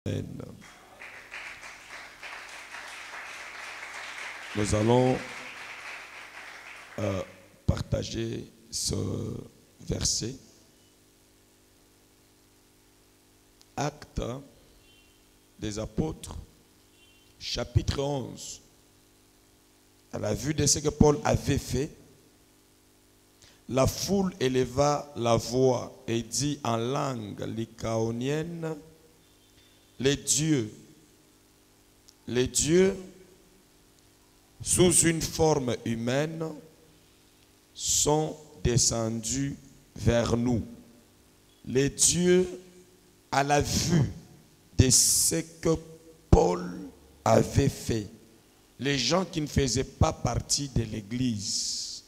Amen. Nous allons partager ce verset. Actes des apôtres, chapitre 11. À la vue de ce que Paul avait fait, la foule éleva la voix et dit en langue lycaonienne, les dieux, sous une forme humaine, sont descendus vers nous. Les dieux, à la vue de ce que Paul avait fait, les gens qui ne faisaient pas partie de l'Église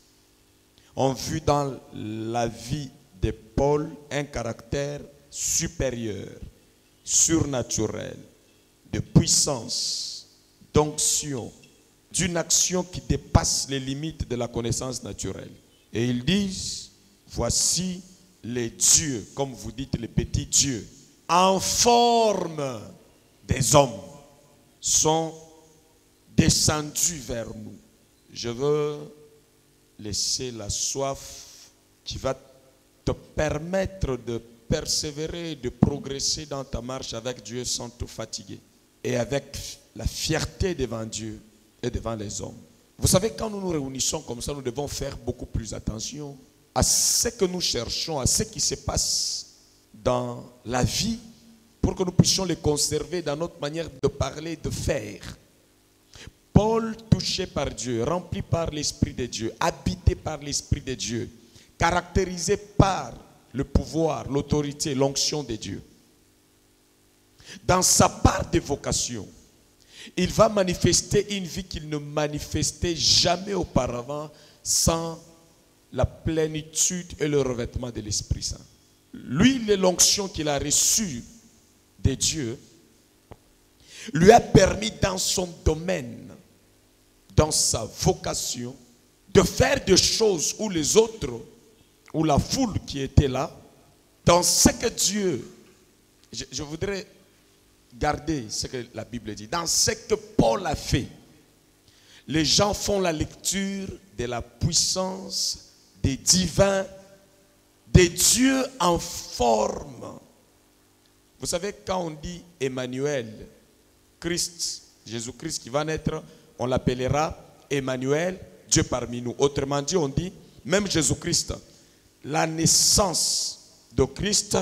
ont vu dans la vie de Paul un caractère supérieur, surnaturel, de puissance, d'onction, d'une action qui dépasse les limites de la connaissance naturelle. Et ils disent, voici les dieux, comme vous dites les petits dieux, en forme des hommes, sont descendus vers nous. Je veux laisser la soif qui va te permettre de persévérer, de progresser dans ta marche avec Dieu sans te fatiguer. Et avec la fierté devant Dieu et devant les hommes. Vous savez, quand nous nous réunissons comme ça, nous devons faire beaucoup plus attention à ce que nous cherchons, à ce qui se passe dans la vie, pour que nous puissions les conserver dans notre manière de parler, de faire. Paul, touché par Dieu, rempli par l'Esprit de Dieu, habité par l'Esprit de Dieu, caractérisé par le pouvoir, l'autorité, l'onction de Dieu. Dans sa part de vocation, il va manifester une vie qu'il ne manifestait jamais auparavant sans la plénitude et le revêtement de l'Esprit Saint. Lui, l'onction qu'il a reçue de Dieu lui a permis dans son domaine, dans sa vocation, de faire des choses où les autres, ou la foule qui était là, dans ce que Dieu, je voudrais garder ce que la Bible dit, dans ce que Paul a fait, les gens font la lecture de la puissance des divins, des dieux en forme. Vous savez, quand on dit Emmanuel, Christ, Jésus-Christ qui va naître, on l'appellera Emmanuel, Dieu parmi nous. Autrement dit, on dit, même Jésus-Christ, la naissance de Christ,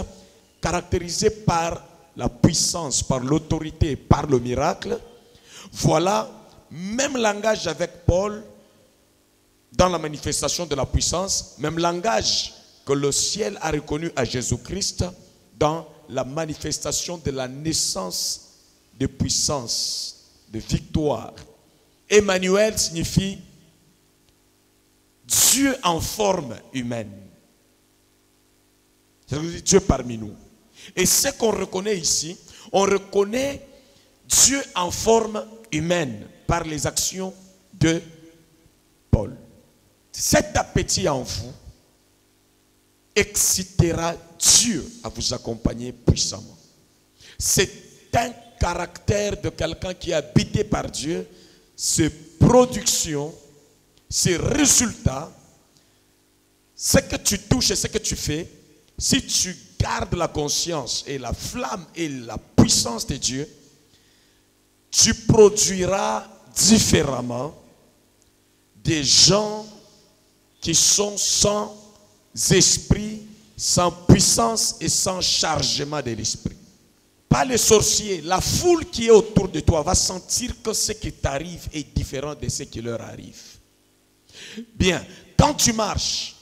caractérisée par la puissance, par l'autorité, par le miracle. Voilà, même langage avec Paul, dans la manifestation de la puissance, même langage que le ciel a reconnu à Jésus-Christ dans la manifestation de la naissance de puissance, de victoire. Emmanuel signifie Dieu en forme humaine. C'est-à-dire Dieu parmi nous. Et ce qu'on reconnaît ici, on reconnaît Dieu en forme humaine par les actions de Paul. Cet appétit en vous excitera Dieu à vous accompagner puissamment. C'est un caractère de quelqu'un qui est habité par Dieu, ses productions, ses résultats, ce que tu touches et ce que tu fais, si tu gardes la conscience et la flamme et la puissance de Dieu, tu produiras différemment des gens qui sont sans esprit, sans puissance et sans chargement de l'esprit. Pas les sorciers, la foule qui est autour de toi va sentir que ce qui t'arrive est différent de ce qui leur arrive. Bien, quand tu marches,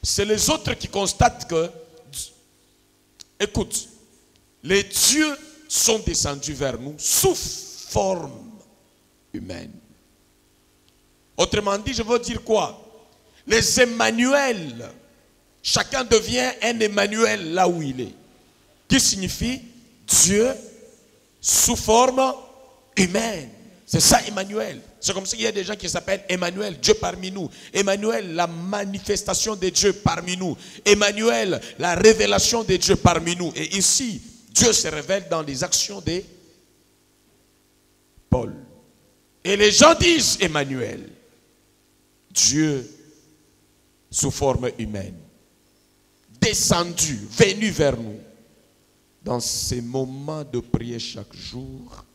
c'est les autres qui constatent que, écoute, les dieux sont descendus vers nous sous forme humaine. Autrement dit, je veux dire quoi? Les Emmanuel, chacun devient un Emmanuel là où il est. Qui signifie Dieu sous forme humaine. C'est ça Emmanuel. C'est comme ça qu'il y a des gens qui s'appellent Emmanuel, Dieu parmi nous. Emmanuel, la manifestation de Dieu parmi nous. Emmanuel, la révélation de Dieu parmi nous. Et ici, Dieu se révèle dans les actions de Paul. Et les gens disent Emmanuel, Dieu sous forme humaine, descendu, venu vers nous. Dans ces moments de prière chaque jour,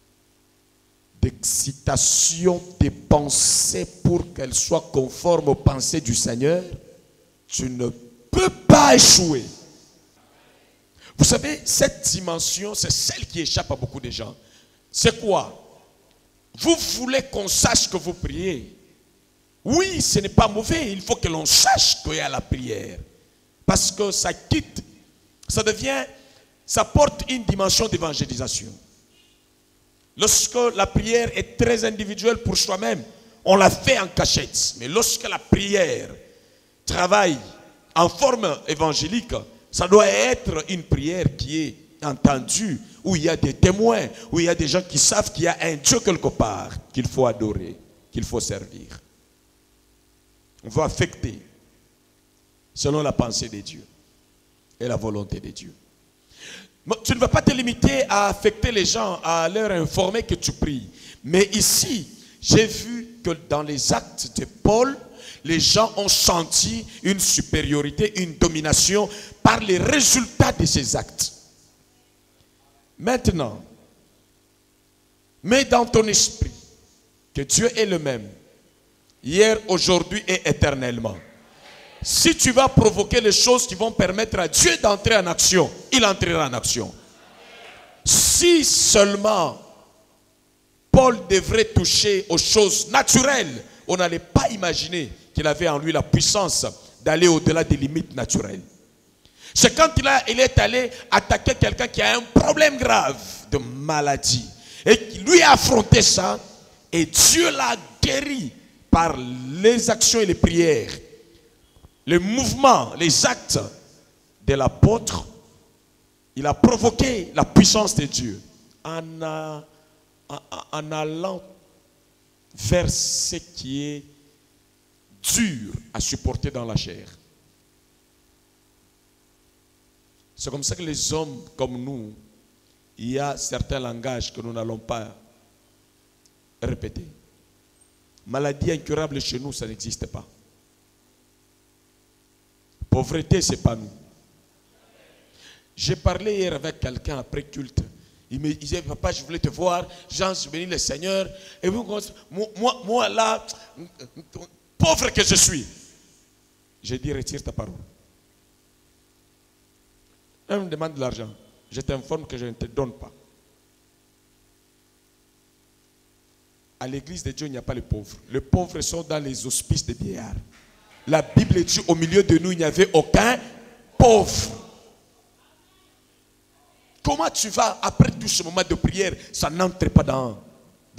d'excitation des pensées pour qu'elles soient conformes aux pensées du Seigneur, tu ne peux pas échouer. Vous savez, cette dimension, c'est celle qui échappe à beaucoup de gens. C'est quoi? Vous voulez qu'on sache que vous priez. Oui, ce n'est pas mauvais. Il faut que l'on sache qu'il y a la prière. Parce que ça quitte, ça porte une dimension d'évangélisation. Lorsque la prière est très individuelle pour soi-même, on la fait en cachette. Mais lorsque la prière travaille en forme évangélique, ça doit être une prière qui est entendue, où il y a des témoins, où il y a des gens qui savent qu'il y a un Dieu quelque part qu'il faut adorer, qu'il faut servir. On va affecter selon la pensée de Dieu et la volonté de Dieu. Tu ne vas pas te limiter à affecter les gens, à leur informer que tu pries. Mais ici, j'ai vu que dans les actes de Paul, les gens ont senti une supériorité, une domination par les résultats de ces actes. Maintenant, mets dans ton esprit que Dieu est le même, hier, aujourd'hui et éternellement. Si tu vas provoquer les choses qui vont permettre à Dieu d'entrer en action, il entrera en action. Si seulement Paul devrait toucher aux choses naturelles, on n'allait pas imaginer qu'il avait en lui la puissance d'aller au-delà des limites naturelles. C'est quand il est allé attaquer quelqu'un qui a un problème grave de maladie. Et lui a affronté ça. Et Dieu l'a guéri par les actions et les prières. Les mouvements, les actes de l'apôtre. Il a provoqué la puissance de Dieu. En allant vers ce qui est dur à supporter dans la chair. C'est comme ça que les hommes comme nous, il y a certains langages que nous n'allons pas répéter. Maladie incurable chez nous, ça n'existe pas. Pauvreté, ce n'est pas nous. J'ai parlé hier avec quelqu'un après culte. Il me disait, papa, je voulais te voir. Jean, je bénis le Seigneur. Et moi là, pauvre que je suis. J'ai dit, retire ta parole. On me demande de l'argent. Je t'informe que je ne te donne pas. À l'église de Dieu, il n'y a pas les pauvres. Les pauvres sont dans les hospices des vieillards. La Bible dit, au milieu de nous, il n'y avait aucun pauvre. Comment tu vas, après tout ce moment de prière, ça n'entre pas dans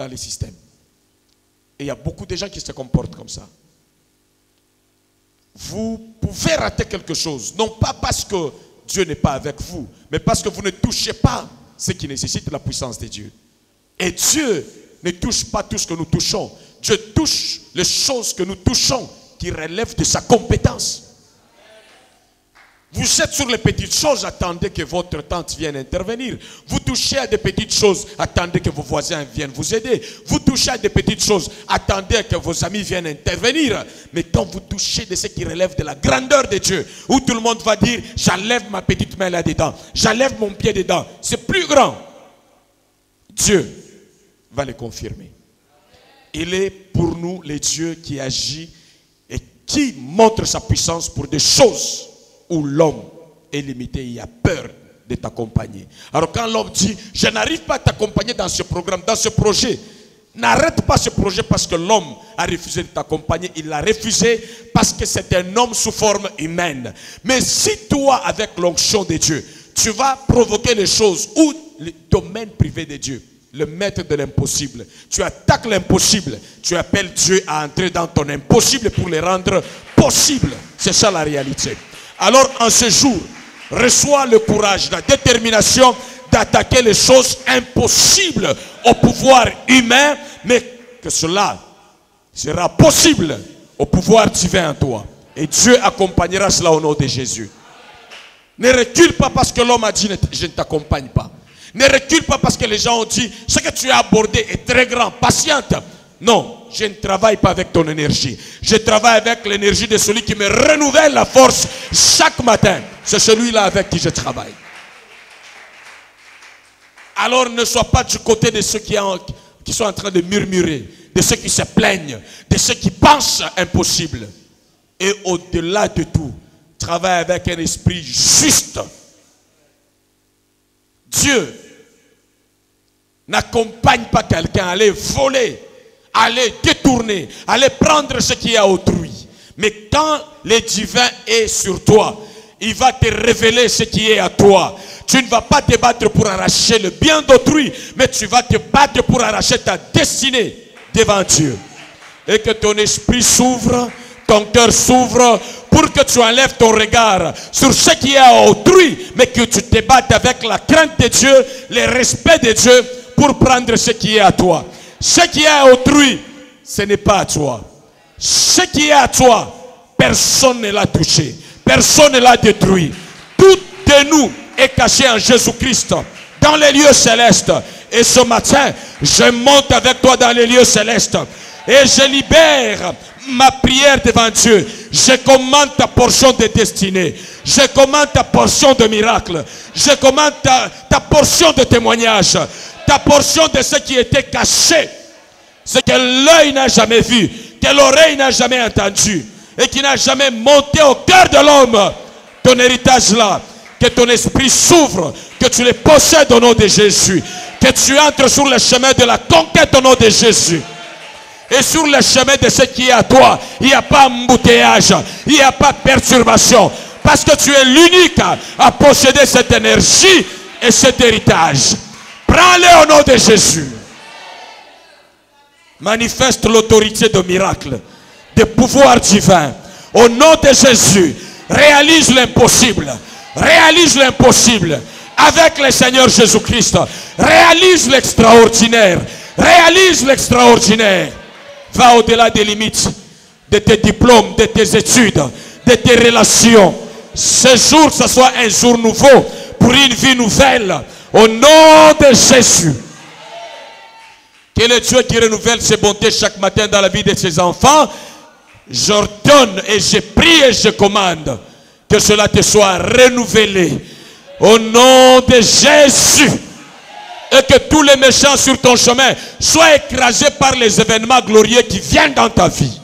les systèmes. Et il y a beaucoup de gens qui se comportent comme ça. Vous pouvez rater quelque chose, non pas parce que Dieu n'est pas avec vous, mais parce que vous ne touchez pas ce qui nécessite la puissance de Dieu. Et Dieu ne touche pas tout ce que nous touchons. Dieu touche les choses que nous touchons qui relèvent de sa compétence. Vous êtes sur les petites choses, attendez que votre tante vienne intervenir. Vous touchez à des petites choses, attendez que vos voisins viennent vous aider. Vous touchez à des petites choses, attendez que vos amis viennent intervenir. Mais quand vous touchez de ce qui relève de la grandeur de Dieu, où tout le monde va dire, j'enlève ma petite main là-dedans, j'enlève mon pied dedans, c'est plus grand. Dieu va le confirmer. Il est pour nous le Dieu qui agit et qui montre sa puissance pour des choses où l'homme est limité, il a peur de t'accompagner. Alors quand l'homme dit, je n'arrive pas à t'accompagner dans ce programme, dans ce projet, n'arrête pas ce projet parce que l'homme a refusé de t'accompagner. Il l'a refusé parce que c'est un homme sous forme humaine. Mais si toi, avec l'onction de Dieu, tu vas provoquer les choses où le domaine privé de Dieu, le maître de l'impossible, tu attaques l'impossible, tu appelles Dieu à entrer dans ton impossible pour le rendre possible. C'est ça la réalité. Alors en ce jour, reçois le courage, la détermination d'attaquer les choses impossibles au pouvoir humain, mais que cela sera possible au pouvoir divin en toi. Et Dieu accompagnera cela au nom de Jésus. Ne recule pas parce que l'homme a dit je ne t'accompagne pas. Ne recule pas parce que les gens ont dit ce que tu as abordé est très grand. Patiente. Non, je ne travaille pas avec ton énergie. Je travaille avec l'énergie de celui qui me renouvelle la force chaque matin. C'est celui-là avec qui je travaille. Alors ne sois pas du côté de ceux qui sont en train de murmurer, de ceux qui se plaignent, de ceux qui pensent impossible. Et au-delà de tout, travaille avec un esprit juste. Dieu n'accompagne pas quelqu'un à aller voler, à aller détourner, à aller prendre ce qui est à autrui. Mais quand le divin est sur toi, il va te révéler ce qui est à toi. Tu ne vas pas te battre pour arracher le bien d'autrui, mais tu vas te battre pour arracher ta destinée devant Dieu. Et que ton esprit s'ouvre, ton cœur s'ouvre, pour que tu enlèves ton regard sur ce qui est à autrui, mais que tu te battes avec la crainte de Dieu, le respect de Dieu, pour prendre ce qui est à toi. Ce qui est à autrui, ce n'est pas à toi. Ce qui est à toi, personne ne l'a touché, personne ne l'a détruit. Tout de nous est caché en Jésus-Christ, dans les lieux célestes. Et ce matin, je monte avec toi dans les lieux célestes. Et je libère ma prière devant Dieu. Je commande ta portion de destinée. Je commande ta portion de miracle. Je commande ta portion de témoignage. Ta portion de ce qui était caché. Ce que l'œil n'a jamais vu. Que l'oreille n'a jamais entendu. Et qui n'a jamais monté au cœur de l'homme. Ton héritage là. Que ton esprit s'ouvre. Que tu les possèdes au nom de Jésus. Que tu entres sur le chemin de la conquête au nom de Jésus. Et sur le chemin de ce qui est à toi, il n'y a pas embouteillage, il n'y a pas perturbation. Parce que tu es l'unique à posséder cette énergie et cet héritage. Prends-le au nom de Jésus. Manifeste l'autorité de miracle, de pouvoir divin. Au nom de Jésus, réalise l'impossible. Réalise l'impossible. Avec le Seigneur Jésus-Christ, réalise l'extraordinaire. Réalise l'extraordinaire. Va au-delà des limites de tes diplômes, de tes études, de tes relations. Ce jour, ce soit un jour nouveau pour une vie nouvelle. Au nom de Jésus. Que le Dieu qui renouvelle ses bontés chaque matin dans la vie de ses enfants, j'ordonne et je prie et je commande que cela te soit renouvelé. Au nom de Jésus. Et que tous les méchants sur ton chemin soient écrasés par les événements glorieux qui viennent dans ta vie.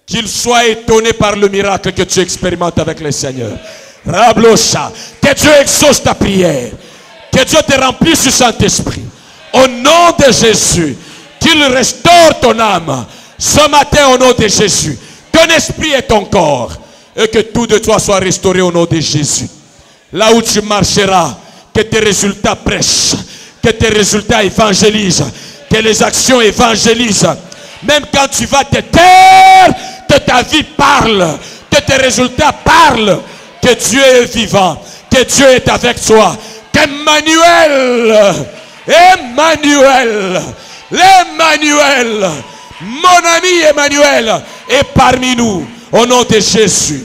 Qu'ils soient étonnés par le miracle que tu expérimentes avec le Seigneur. Rablocha. Que Dieu exauce ta prière. Que Dieu te remplisse du Saint-Esprit. Au nom de Jésus. Qu'il restaure ton âme. Ce matin au nom de Jésus. Ton esprit et ton corps. Et que tout de toi soit restauré au nom de Jésus. Là où tu marcheras, que tes résultats prêchent, que tes résultats évangélisent, que les actions évangélisent. Même quand tu vas te taire, que ta vie parle, que tes résultats parlent, que Dieu est vivant, que Dieu est avec toi, qu'Emmanuel, l'Emmanuel, mon ami Emmanuel est parmi nous, au nom de Jésus.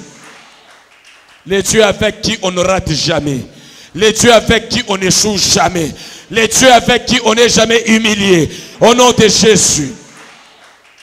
Les dieux avec qui on ne rate jamais. Les dieux avec qui on n'échoue jamais. Les dieux avec qui on n'est jamais humilié. Au nom de Jésus.